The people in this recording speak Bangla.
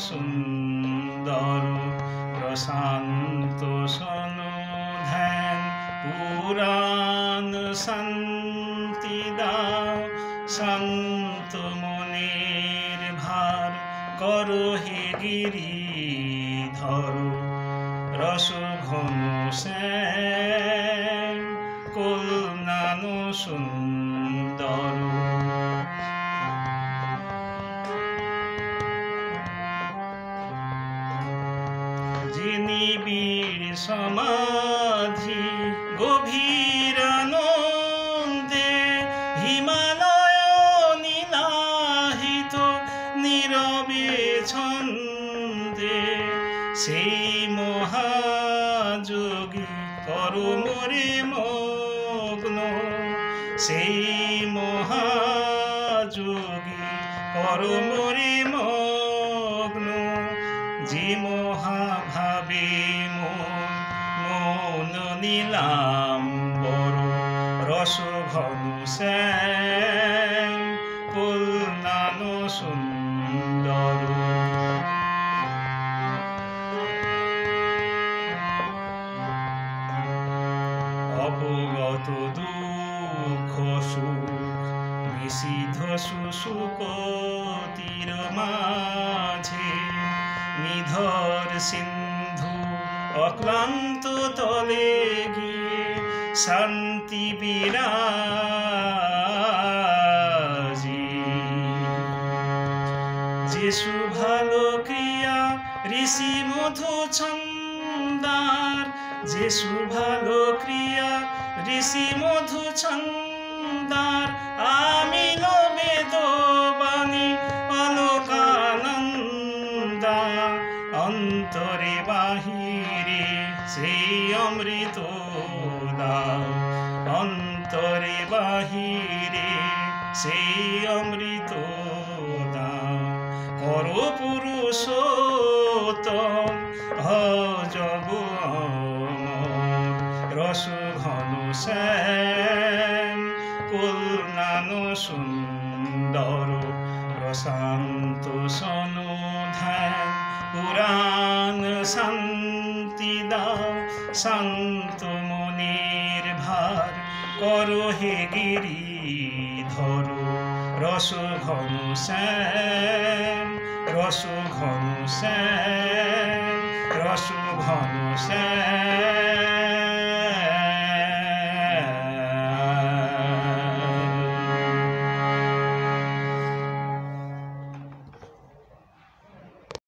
সুন্দর প্রশান্ত সন ধ্যান পুরাণ শান্তি দাও শান্ত মনের ভার করো হে গিরিধর রস ঘন শ্যাম কল্যাণ সুন্দর নিবিড় সমাধি গভীর আনন্দে হিমালয় নীলাহিত নীরবে ছন্দে সেই মহাযোগী করো মোরে মগ্ন সেই মহাযোগী করো মোরে মগ্ন যে মহাভাবে মন নীলাম্বর রস ঘন শ্যাম কল্যাণ সুন্দর অপগত দুঃখ সুখ নিষিদ্ধ সুশুকতির মাঝে নিধর সিন্ধু অক্লান্ত তলে গিয়ে শান্তি বিরাজি যিশু ভালো ক্রিয়া ঋষি মধু ছন্দার যিশু ভালো ক্রিয়া ঋষি মধু ছন্দার আমিল বেদবাণী অলোকানন্দা অন্তরে বাহিরে সেই অমৃত দাও অন্তরে বাহিরে সেই অমৃত দাও করো পুরুষোত্তম ভজব রস ঘন শ্যাম কল্যাণ সুন্দর প্রশান্ত সন ধ্যান পুরাণ শান্তি দাও শান্ত মনের ভার করো হে গিরিধর রস ঘন শ্যাম রস ঘন শ্যাম রস ঘন শ্যাম।